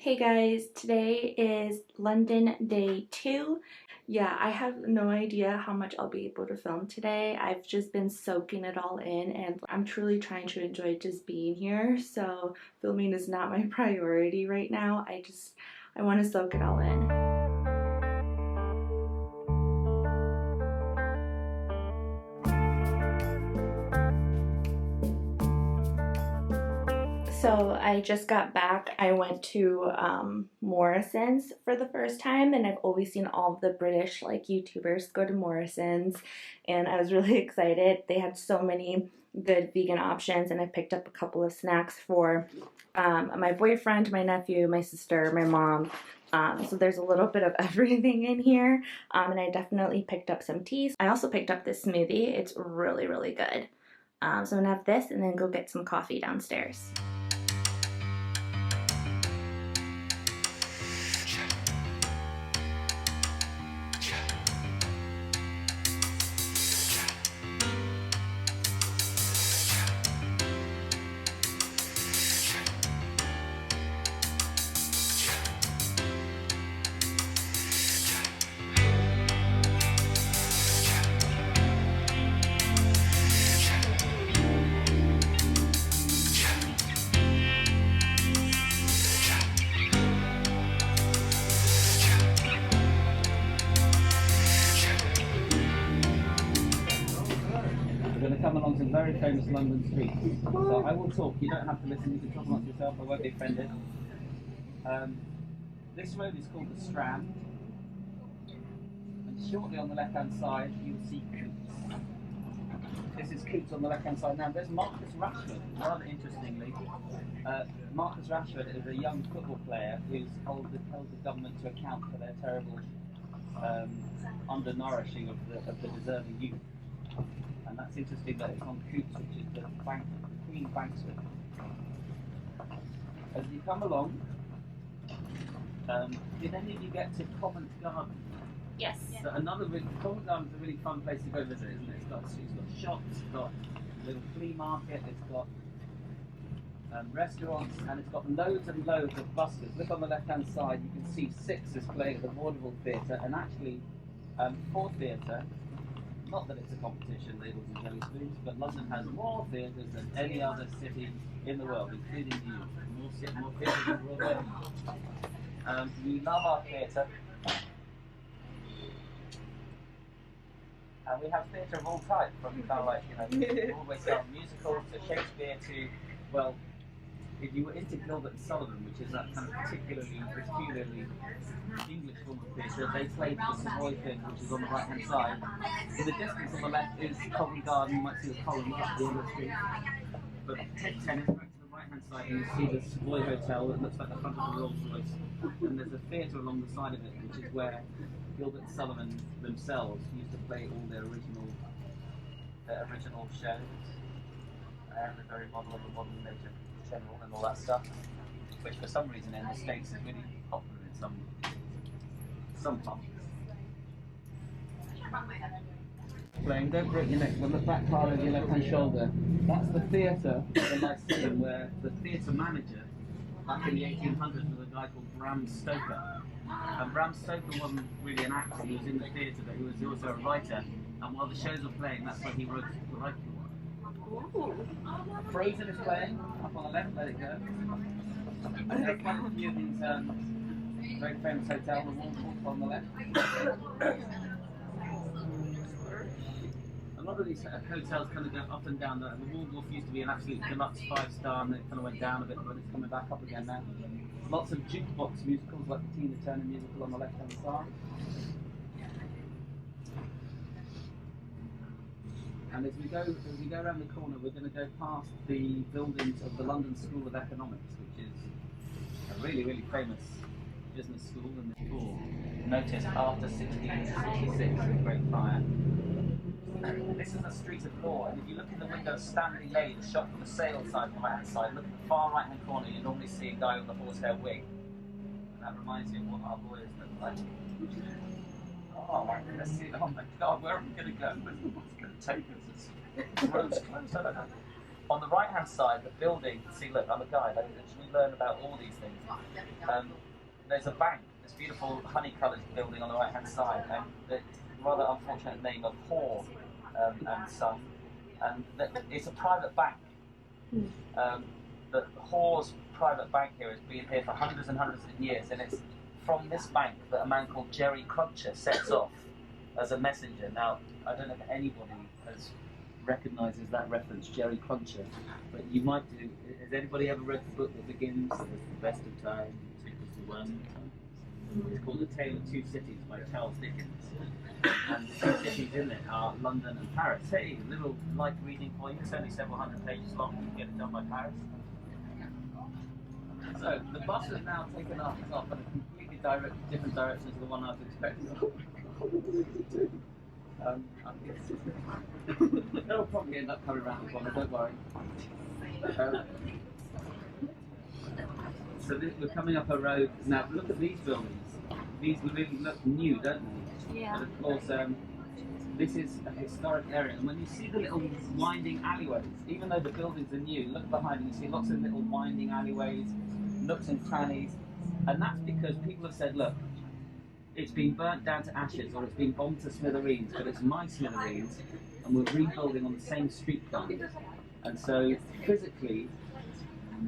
Hey guys, today is London day 2. Yeah, I have no idea how much I'll be able to film today. I've just been soaking it all in and I'm truly trying to enjoy just being here. So filming is not my priority right now. I want to soak it all in. So I just got back. I went to Morrison's for the first time, and I've always seen all of the British YouTubers go to Morrison's, and I was really excited. They had so many good vegan options, and I picked up a couple of snacks for my boyfriend, my nephew, my sister, my mom. So there's a little bit of everything in here, and I definitely picked up some teas. I also picked up this smoothie. It's really, really good. So I'm gonna have this and then go get some coffee downstairs. Come along some very famous London streets. So I will talk, you don't have to listen, you can talk amongst yourself, I won't be offended. This road is called the Strand, and shortly on the left hand side you'll see Coots. This is Coots on the left hand side. Now there's Marcus Rashford, rather interestingly. Marcus Rashford is a young football player who's held the government to account for their terrible undernourishing of the deserving youth. And that's interesting that it's on Coots, which is the Queen Banksford. As you come along, did any of you get to Covent Garden? Yes. So Covent Garden's a really fun place to go visit, isn't it? It's got shops, it's got a little flea market, it's got restaurants, and it's got loads and loads of buskers. Look on the left-hand side, you can see Six is playing at the Vaudeville Theatre, and actually for theatre. Not that it's a competition, labels and jelly spoons, but London has more theatres than any other city in the world, including you. More theatres than the world. We love our theatre. And we have theatre of all types, from Broadway style musicals to Shakespeare to, well, if you were into Gilbert and Sullivan, which is that kind of peculiarly English form of theatre, they played the Savoy thing, which is on the right hand side. In the distance on the left is Covent Garden, you might see the columns up the end of the street. But take tennis back to the right hand side and you see the Savoy Hotel that looks like the front of the Rolls Royce. And there's a theatre along the side of it, which is where Gilbert and Sullivan themselves used to play all their original shows. The very model of the modern nature general and all that stuff, which for some reason in the States is really popular in some parts. Playing, don't break your neck, but the back part of your left hand shoulder. That's the theatre at the Lyceum, where the theatre manager back in the 1800s was a guy called Bram Stoker. And Bram Stoker wasn't really an actor, he was in the theatre, but he was also a writer. And while the shows were playing, that's where he wrote the writing. Frozen is playing, up on the left, let it go. And there's quite a few of these very famous hotels, the Waldorf on the left. A lot of these hotels kind of go up and down. The Waldorf used to be an absolute deluxe 5-star and it kind of went down a bit, but it's coming back up again now. Lots of jukebox musicals like the Tina Turner musical on the left hand side. And as we go around the corner, we're going to go past the buildings of the London School of Economics, which is a really, really famous business school. And before, notice after 1666, the Great Fire. This is the Street of Law, and if you look in the window of Stanley Lane, the shop from the sales side on the right hand side, look at the far right hand corner, you normally see a guy with a horsehair wig. And that reminds you of what our lawyers look like. Oh my goodness, oh my god, where are we going to go? What's going to take us? The road's closed, I don't know. On the right-hand side, the building, see, look, I'm a guide, I actually learn about all these things. There's a bank, this beautiful honey-coloured building on the right-hand side, and the rather unfortunate name of Hoare and Son, and it's a private bank. The Hoare's private bank here has been here for hundreds and hundreds of years, and it's from this bank that a man called Jerry Cruncher sets off as a messenger. Now, I don't know if anybody recognises that reference, Jerry Cruncher, but you might do. Has anybody ever read the book that begins, "It's the best of time, two is the one"? It's called A Tale of Two Cities by Charles Dickens. And the two cities in it are London and Paris. Hey, a little light reading for you. It's only several hundred pages long. You can get it done by Paris. So the bus has now taken off in a completely different direction to the one I was expecting. It'll probably end up coming around the corner, don't worry. So we're coming up a road. Now look at these buildings. These really look new, don't they? Yeah. And of course, this is a historic area. And when you see the little winding alleyways, even though the buildings are new, look behind and you see lots of little winding alleyways, nooks and crannies. And that's because people have said, look, it's been burnt down to ashes or it's been bombed to smithereens, but it's my smithereens and we're rebuilding on the same street plan. And so physically,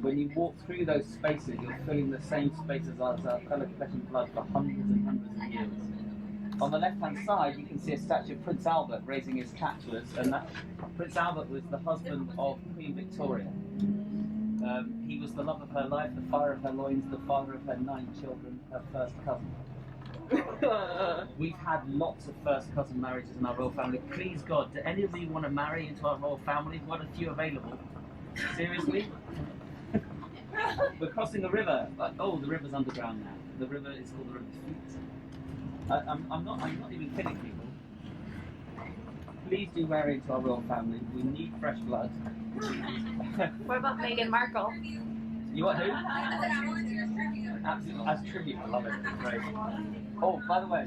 when you walk through those spaces, you're filling the same spaces as our fellow flesh and blood for hundreds and hundreds of years. On the left-hand side, you can see a statue of Prince Albert raising his cap to us, and that Prince Albert was the husband of Queen Victoria. He was the love of her life, the fire of her loins, the father of her 9 children, her first cousin. We've had lots of first cousin marriages in our royal family. Please God, do any of you want to marry into our royal family? We've got a few available. Seriously? We're crossing a river. Oh, the river's underground now. The river is called the River Fleet. I'm not even kidding, people. Please do marry into our royal family. We need fresh blood. What about Meghan Markle? You want who? Absolutely. As tribute, I love it. Great. Oh, by the way,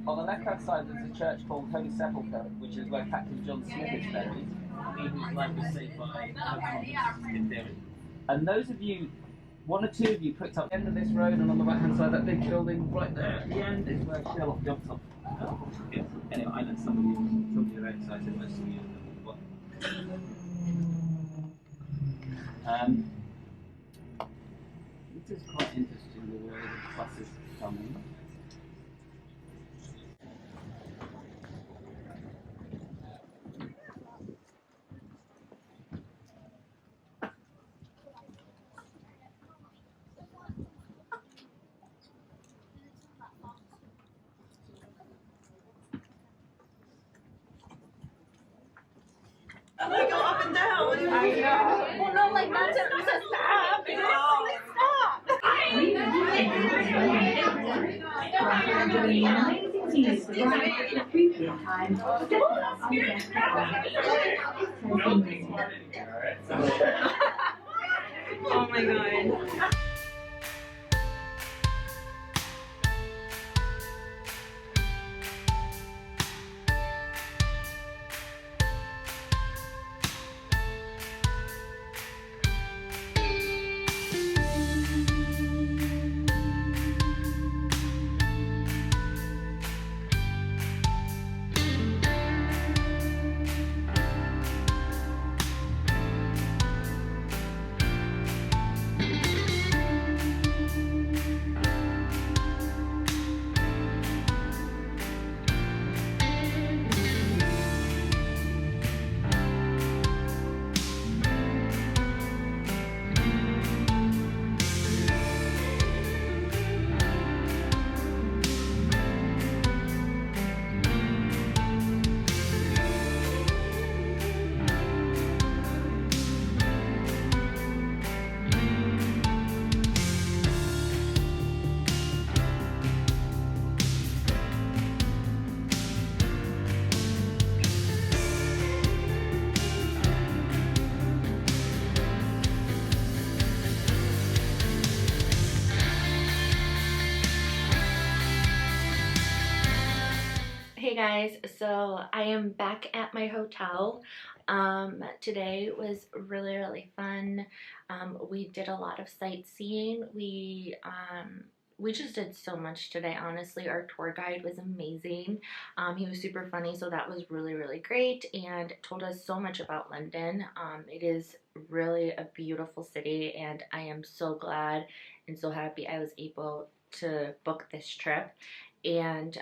on the left-hand side there's a church called Holy Sepulchre, which is where Captain John Smith is buried. He whose life was saved by in theory. And those of you, 1 or 2 of you picked up the end of this road, and on the right-hand side, that big building right there at the end is where Sherlock jumps off. Yes. Anyway, I know some of you are excited, most of you are this is quite interesting, the way the bus is coming. They go up and down. I know. Well, no, like not to stop. Oh my god. Hey guys, so I am back at my hotel. Today was really, really fun. We did a lot of sightseeing. We just did so much today, honestly. Our tour guide was amazing. He was super funny, so that was really, really great, and told us so much about London. It is really a beautiful city, and I am so glad and so happy I was able to book this trip. And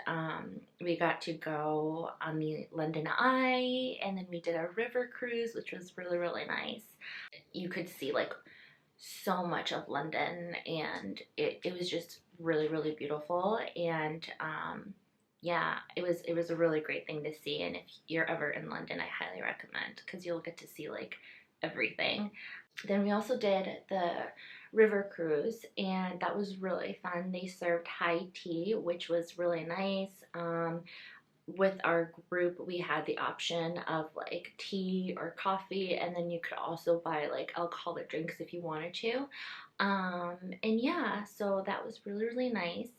we got to go on the London Eye, and then we did a river cruise, which was really, really nice. You could see like so much of London, and it was just really, really beautiful. And yeah, it was a really great thing to see. And if you're ever in London, I highly recommend, because you'll get to see like everything. Then we also did the river cruise, and that was really fun. They served high tea, which was really nice. With our group, we had the option of like tea or coffee, and then you could also buy like alcoholic drinks if you wanted to. And yeah, so that was really, really nice.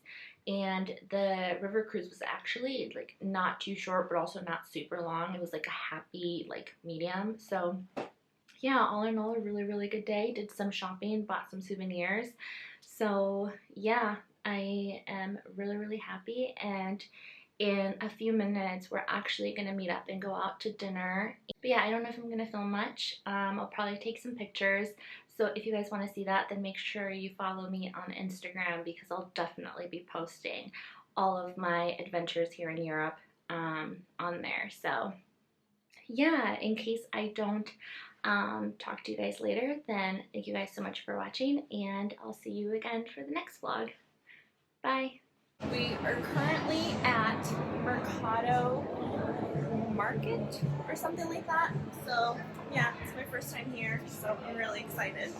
And the river cruise was actually like not too short, but also not super long. It was like a happy like medium. So yeah, all in all, a really, really good day. Did some shopping, bought some souvenirs. So yeah, I am really, really happy. And in a few minutes, we're actually gonna meet up and go out to dinner. But yeah, I don't know if I'm gonna film much. I'll probably take some pictures. So if you guys want to see that, then make sure you follow me on Instagram, because I'll definitely be posting all of my adventures here in Europe on there. So yeah, in case I don't talk to you guys later, then thank you guys so much for watching, and I'll see you again for the next vlog. Bye. We are currently at Mercado Market or something like that. So yeah, it's my first time here, so I'm really excited.